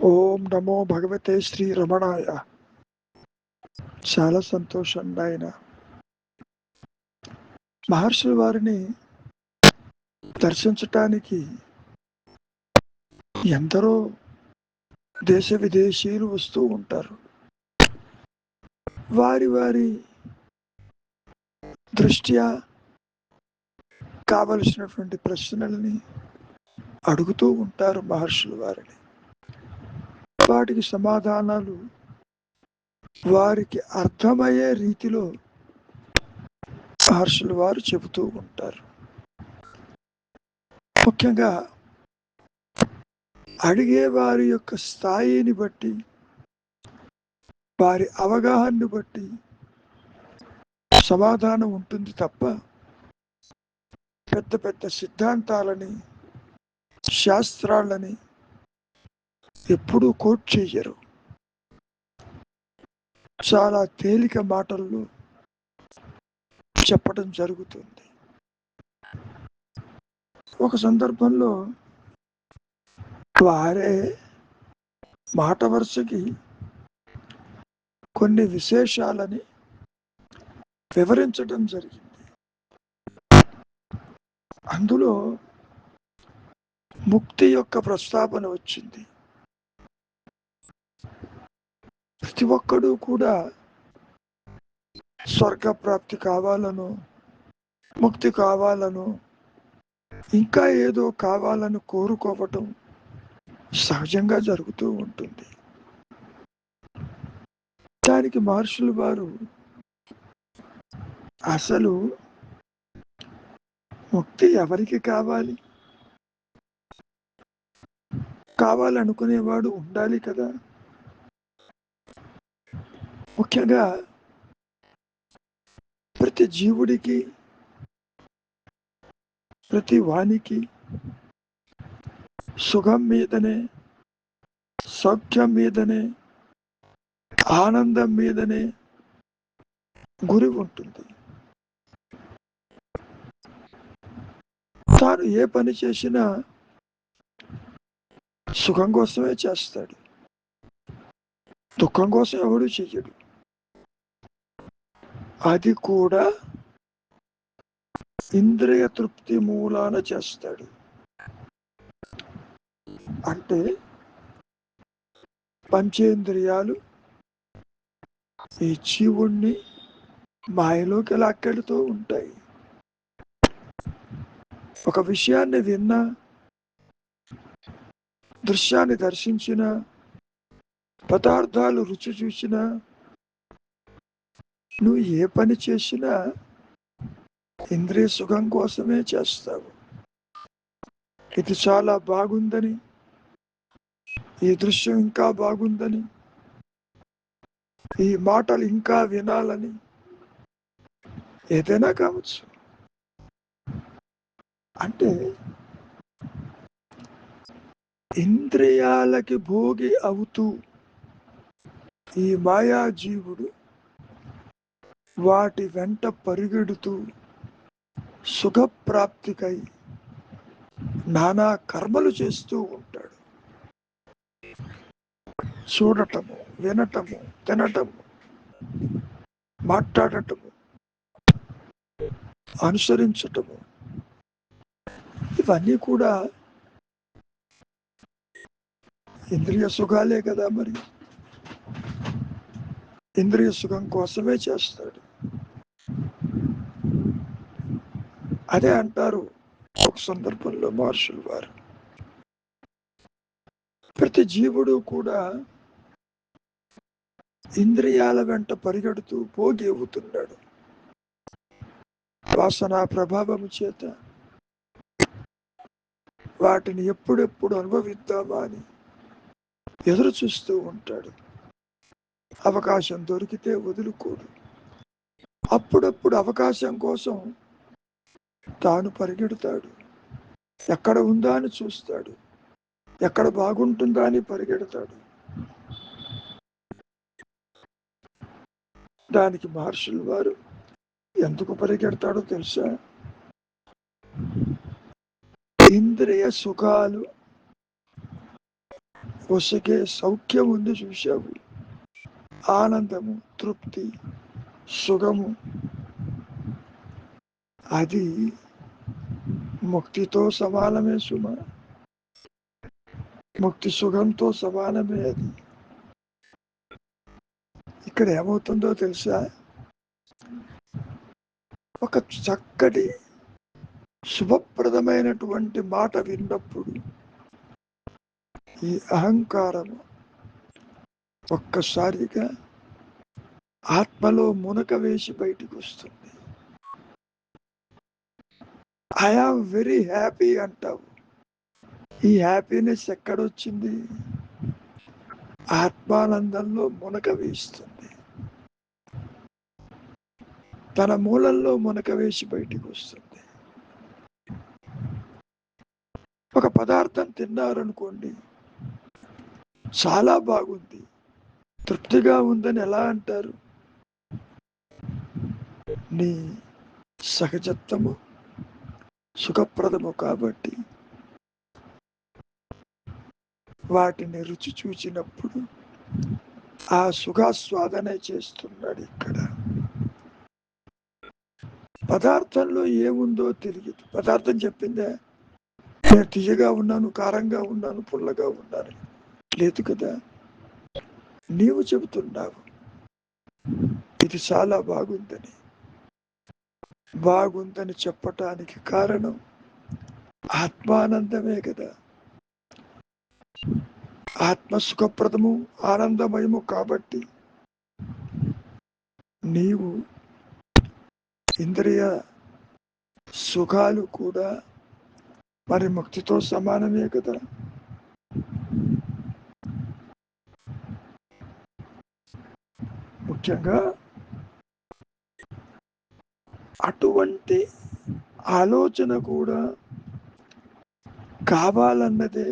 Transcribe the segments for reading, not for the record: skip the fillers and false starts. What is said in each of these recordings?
ఓం నమో భగవతే శ్రీ రమణాయ. చాలా సంతోషం నాయన. మహర్షుల వారిని దర్శించటానికి ఎందరో దేశ విదేశీయులు వస్తూ ఉంటారు. వారి వారి దృష్ట్యా కావలసినటువంటి ప్రశ్నల్ని అడుగుతూ ఉంటారు మహర్షుల వారిని. వాటికి సమాధానాలు వారికి అర్థమయ్యే రీతిలో మహర్షుల వారు చెబుతూ ఉంటారు. ముఖ్యంగా అడిగే వారి యొక్క స్థాయిని బట్టి, వారి అవగాహనని బట్టి సమాధానం ఉంటుంది తప్ప పెద్ద పెద్ద సిద్ధాంతాలని, శాస్త్రాలని ఎప్పుడూ కోట్ చెయ్యరు. చాలా తేలిక మాటల్లో చెప్పడం జరుగుతుంది. ఒక సందర్భంలో వారే మాట వరుసకి కొన్ని విశేషాలని వివరించడం జరిగింది. అందులో ముక్తి యొక్క ప్రస్తావన వచ్చింది. ప్రతి ఒక్కడూ కూడా స్వర్గప్రాప్తి కావాలను, ముక్తి కావాలను, ఇంకా ఏదో కావాలని కోరుకోవటం సహజంగా జరుగుతూ ఉంటుంది. దానికి మహర్షులు వారు అసలు ముక్తి ఎవరికి కావాలి, కావాలనుకునేవాడు ఉండాలి కదా. ముఖ్యంగా ప్రతి జీవుడికి, ప్రతి వానికి సుఖం మీదనే, సౌఖ్యం మీదనే, ఆనందం మీదనే గురి ఉంటుంది. తాను ఏ పని చేసినా సుఖం కోసమే చేస్తాడు, దుఃఖం కోసం ఎవడు చెయ్యడు. అది కూడా ఇంద్రియ తృప్తి మూలాన చేస్తాడు. అంటే పంచేంద్రియాలు ఈ జీవుణ్ణి మాయలోకి లాక్కెడుతూ ఉంటాయి. ఒక విషయాన్ని విన్నా, దృశ్యాన్ని దర్శించిన, పదార్థాలు రుచి చూసినా, నువ్వు ఏ పని చేసినా ఇంద్రియ సుఖం కోసమే చేస్తావు. ఇది చాలా బాగుందని, ఈ దృశ్యం ఇంకా బాగుందని, ఈ మాటలు ఇంకా వినాలని, ఏదైనా కావచ్చు. అంటే ఇంద్రియాలకి భోగి అవుతూ ఈ మాయాజీవుడు వాటి వెంట పరిగెడుతూ సుఖప్రాప్తికై నానా కర్మలు చేస్తూ ఉంటాడు. చూడటము, వినటము, తినటము, మాట్లాడటము, అనుసరించటము, ఇవన్నీ కూడా ఇంద్రియ సుఖాలే కదా. మరి ఇంద్రియ సుఖం కోసమే చేస్తాడు. అదే అంటారు ఒక సందర్భంలో మహర్షులు వారు, ప్రతి జీవుడు కూడా ఇంద్రియాల వెంట పరిగెడుతూ పోగి అవుతున్నాడు. వాసన ప్రభావము చేత వాటిని ఎప్పుడెప్పుడు అనుభవిద్దామా అని ఎదురు చూస్తూ ఉంటాడు. అవకాశం దొరికితే వదులుకోడు. అప్పుడప్పుడు అవకాశం కోసం తాను పరిగెడతాడు. ఎక్కడ ఉందా అని చూస్తాడు, ఎక్కడ బాగుంటుందా అని పరిగెడతాడు. దానికి మహర్షులు వారు ఎందుకు పరిగెడతాడో తెలుసా? ఇంద్రియ సుఖాలు ఒసగే సౌఖ్యం ఉంది చూశావు. ఆనందము, తృప్తి, సుఖము, అది ముక్తితో సమానమే సుమ. ముక్తి సుఖంతో సమానమే అది. ఇక్కడ ఏమవుతుందో తెలుసా? ఒక చక్కటి శుభప్రదమైనటువంటి మాట విన్నప్పుడు ఈ అహంకారము ఒక్కసారిగా ఆత్మలో మునక వేసి బయటికి వస్తుంది. ఐ ఆమ్ వెరీ హ్యాపీ అంటావు. ఈ హ్యాపీనెస్ ఎక్కడొచ్చింది? ఆత్మానందంలో మునక వేస్తుంది. తన మూలంలో మునక వేసి బయటికి వస్తుంది. ఒక పదార్థం తిన్నారనుకోండి, చాలా బాగుంది, తృప్తిగా ఉందని ఎలా అంటారు? నీ సహజత్వము సుఖప్రదము కాబట్టి వాటిని రుచి చూచినప్పుడు ఆ సుఖాస్వాదనే చేస్తున్నాడు. ఇక్కడ పదార్థంలో ఏముందో తెలియదు. పదార్థం చెప్పిందే నేను తీయగా ఉన్నాను, కారంగా ఉన్నాను, పుల్లగా ఉన్నాను, లేదు కదా. నీవు చెబుతున్నావు ఇది చాలా బాగుందని. బాగుందని చెప్పటానికి కారణం ఆత్మానందమే కదా. ఆత్మ సుఖప్రదము, ఆనందమయము కాబట్టి నీవు ఇంద్రియ సుఖాలు కూడా మరి ముక్తితో సమానమే కదా. ముఖ్యంగా అటువంటి ఆలోచన కూడా కావాలన్నదే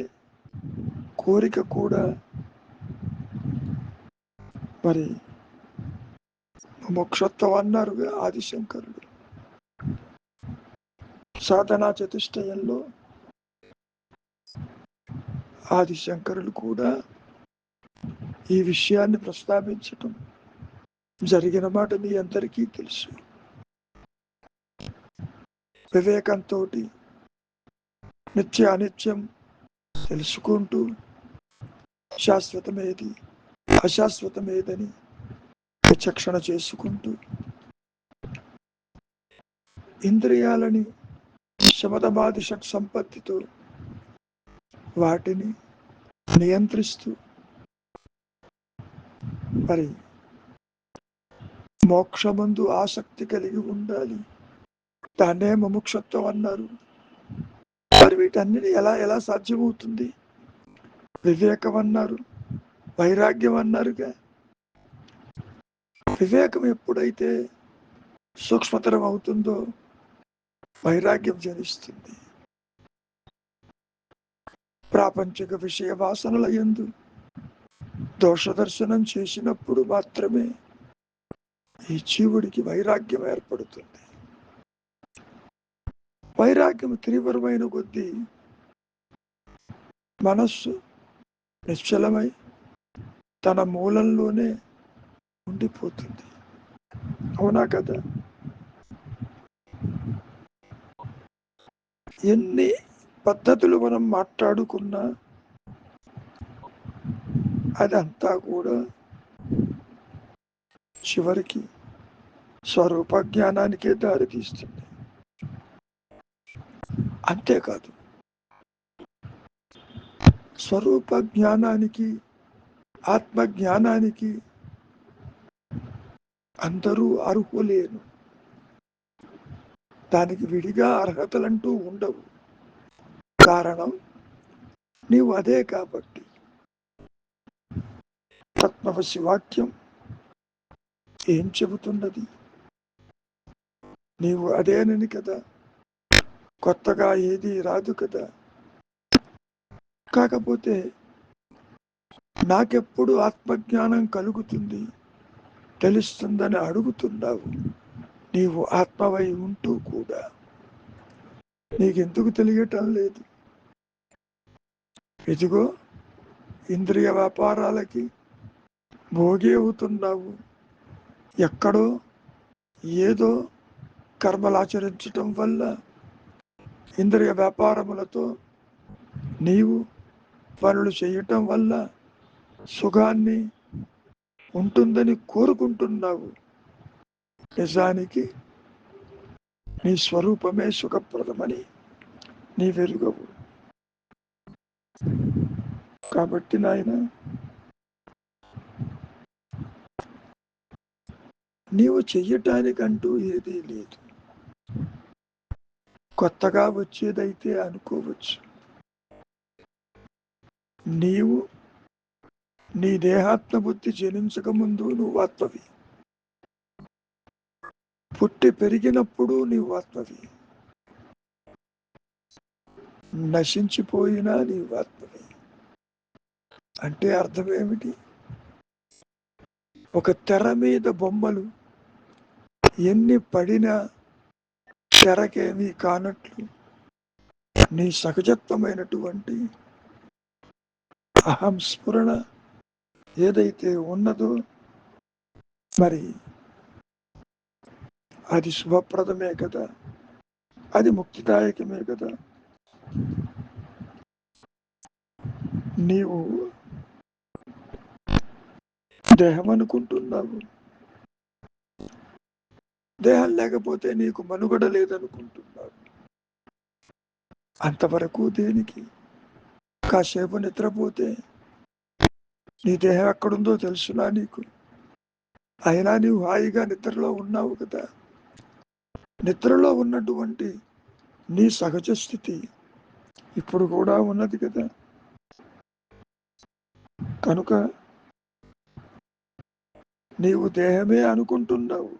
కోరిక కూడా మరి మోక్షత్వం అన్నారు ఆదిశంకరుడు. సాధనా చతుష్టయంలో ఆదిశంకరులు కూడా ఈ విషయాన్ని ప్రస్తావించటం జరిగిన మాట మీ అందరికీ తెలుసు. వివేకంతో నిత్య అనిత్యం తెలుసుకుంటూ శాశ్వతమేది అశాశ్వతమేదని విచక్షణ చేసుకుంటూ ఇంద్రియాలని శమదమాది షట్ సంపత్తితో వాటిని నియంత్రిస్తూ మరి మోక్షమందు ఆసక్తి కలిగి ఉండాలి. దాన్నే ముముక్షత్వం అన్నారు. మరి వీటన్నిటి ఎలా సాధ్యమవుతుంది? వివేకం అన్నారు, వైరాగ్యం అన్నారుగా. వివేకం ఎప్పుడైతే సూక్ష్మతరం అవుతుందో వైరాగ్యం జనిస్తుంది. ప్రాపంచిక విషయ వాసనల యందు దోషదర్శనం చేసినప్పుడు మాత్రమే ఈ జీవుడికి వైరాగ్యం ఏర్పడుతుంది. వైరాగ్యం తీవ్రమైన కొద్దీ మనస్సు నిశ్చలమై తన మూలంలోనే ఉండిపోతుంది. అవునా కదా? ఎన్ని పద్ధతులు మనం మాట్లాడుకున్నా అదంతా కూడా చివరికి స్వరూప జ్ఞానానికే దారితీస్తుంది. అంతేకాదు, స్వరూప జ్ఞానానికి ఆత్మ జ్ఞానానికి అందరూ అర్హులేను. దానికి విడిగా అర్హతలంటూ ఉండవు. కారణం నీవు అదే కాబట్టి. తత్వవశి వాక్యం ఏం చెబుతున్నది? నీవు అదేనని కదా. కొత్తగా ఏది రాదు కదా. కాకపోతే నాకెప్పుడు ఆత్మజ్ఞానం కలుగుతుంది, తెలుస్తుందని అడుగుతున్నావు. నీవు ఆత్మవై ఉంటూ కూడా నీకెందుకు తెలియటం లేదు? ఇదిగో ఇంద్రియ వ్యాపారాలకి భోగి అవుతున్నావు. ఎక్కడో ఏదో కర్మలు ఆచరించటం వల్ల, ఇంద్రియ వ్యాపారములతో నీవు పనులు చేయటం వల్ల సుఖాన్ని ఉంటుందని కోరుకుంటున్నావు. నిజానికి నీ స్వరూపమే సుఖప్రదమని నీ వెలుగవు. కాబట్టి నాయన, నీవు చెయ్యటానికంటూ ఏదీ లేదు. కొత్తగా వచ్చేదైతే అనుకోవచ్చు. నీవు నీ దేహాత్మ బుద్ధి జనించకముందు నువ్వు ఆత్మవి, పుట్టి పెరిగినప్పుడు నీవు ఆత్మవి, నశించిపోయినా నీవు ఆత్మవి. అంటే అర్థమేమిటి? ఒక తెర మీద బొమ్మలు ఎన్ని పడినా తెరకేమీ కానట్లు నీ సహజత్వమైనటువంటి అహం స్ఫురణ ఏదైతే ఉన్నదో, మరి అది శుభప్రదమే కదా, అది ముక్తిదాయకమే కదా. నీవు దేహం అనుకుంటున్నావు, దేహం లేకపోతే నీకు మనుగడ లేదనుకుంటున్నావు. అంతవరకు దేనికి? కాసేపు నిద్రపోతే నీ దేహం ఎక్కడుందో తెలుసునా నీకు? అయినా నీవు హాయిగా నిద్రలో ఉన్నావు కదా. నిద్రలో ఉన్నటువంటి నీ సహజ స్థితి ఇప్పుడు కూడా ఉన్నది కదా. కనుక నీవు దేహమే అనుకుంటున్నావు.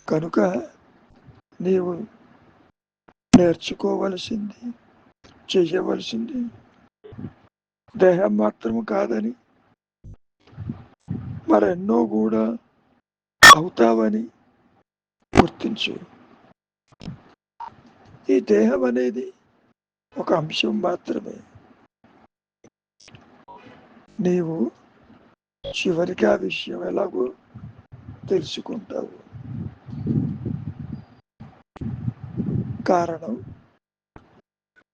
కనుక నీవు నేర్చుకోవలసింది, చెయ్యవలసింది దేహం మాత్రము కాదని, మరెన్నో కూడా అవుతావని గుర్తించు. ఈ దేహం అనేది ఒక అంశం మాత్రమే. నీవు చివరికి ఆ విషయం ఎలాగో తెలుసుకుంటావు. కారణం,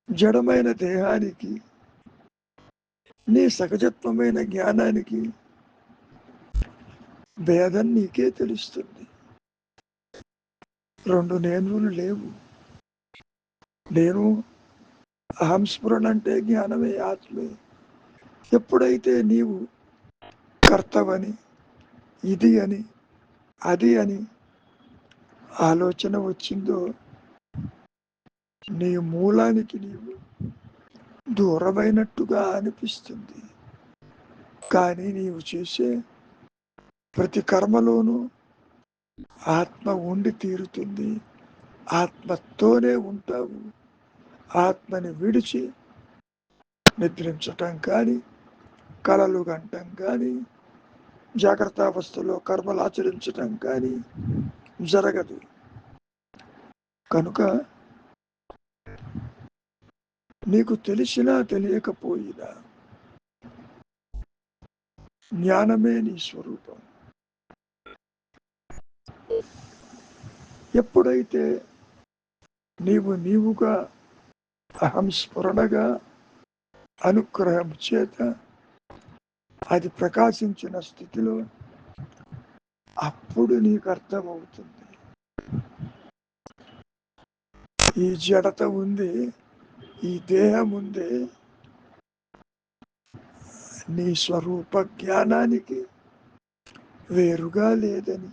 జడమైన దేహానికి నీ సహజత్వమైన జ్ఞానానికి భేదం నీకే తెలుస్తుంది. రెండు నేనులు లేవు. నేను అహంస్ఫురణ అంటే జ్ఞానమే, ఆత్మే. ఎప్పుడైతే నీవు కర్తవని, ఇది అని, అది అని ఆలోచన వచ్చిందో, నీ మూలానికి నీవు దూరమైనట్టుగా అనిపిస్తుంది. కానీ నీవు చేసే ప్రతి కర్మలోనూ ఆత్మ ఉండి తీరుతుంది. ఆత్మతోనే ఉంటావు. ఆత్మని విడిచి నిద్రించటం కానీ, కలలు గంటం కానీ, జాగ్రత్త అవస్థలో కర్మలు ఆచరించటం కానీ జరగదు. కనుక నీకు తెలిసినా తెలియకపోయినా జ్ఞానమే నీ స్వరూపం. ఎప్పుడైతే నీవుగా అహం స్ఫురణగా అనుగ్రహం చేత అది ప్రకాశించిన స్థితిలో అప్పుడు నీకు అర్థమవుతుంది, ఈ జడత ఉంది, ఈ దేహం ఉంది, నీ స్వరూప జ్ఞానానికి వేరుగా లేదని.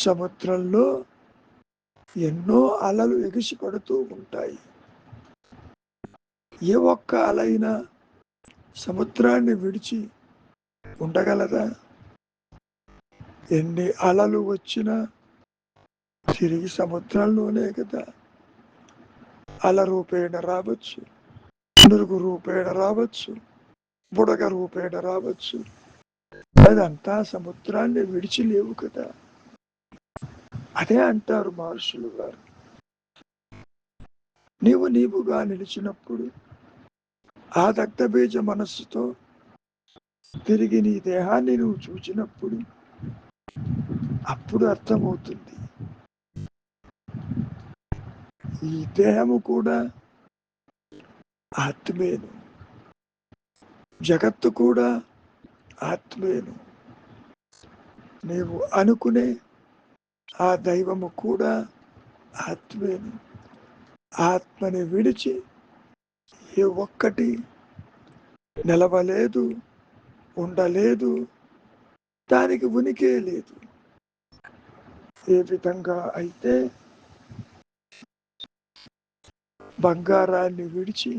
సముద్రంలో ఎన్నో అలలు ఎగిసి పడుతూ ఉంటాయి. ఏ ఒక్క అలైనా సముద్రాన్ని విడిచి ఉండగలదా? ఎన్ని అలలు వచ్చినా తిరిగి సముద్రంలోనే కదా. అల రూపేణ రావచ్చు, నురుగు రూపేణ రావచ్చు, బుడగ రూపేణ రావచ్చు, అదంతా సముద్రాన్ని విడిచి లేవు కదా. అదే అంటారు మహర్షులు గారు, నీవుగా నిలిచినప్పుడు ఆ దగ్ధబీజ మనస్సుతో తిరిగి నీ దేహాన్ని నువ్వు చూచినప్పుడు అప్పుడు అర్థమవుతుంది ఈ దేహము కూడా ఆత్మేను, జగత్తు కూడా ఆత్మేను. నీవు అనుకునే ఆ దైవము కూడా ఆత్మేను. ఆత్మని విడిచి ఏ ఒక్కటి నిలవలేదు, ఉండలేదు, దానికి ఉనికే లేదు. ఏ విధంగా అయితే బంగారాన్ని విడిచి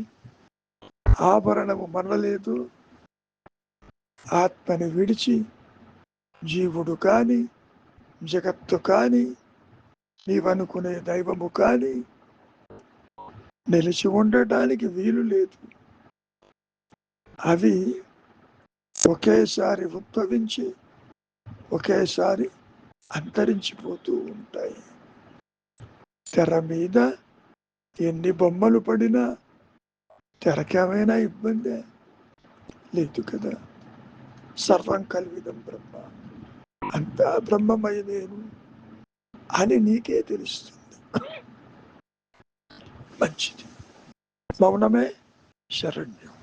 ఆభరణము మనలేదు, ఆత్మని విడిచి జీవుడు కాని, జగత్తు కాని, నీవనుకునే దైవము కాని నిలిచి ఉండటానికి వీలు లేదు. అవి ఒకేసారి ఉద్భవించి ఒకేసారి అంతరించిపోతూ ఉంటాయి. తెర మీద ఎన్ని బొమ్మలు పడినా తెరకేమైనా ఇబ్బంది లేదు కదా. సర్వం కల్విదం బ్రహ్మ, అంతా బ్రహ్మమయమేను అని నీకే తెలుస్తుంది. మంచిది. మౌనమే శరణ్యం.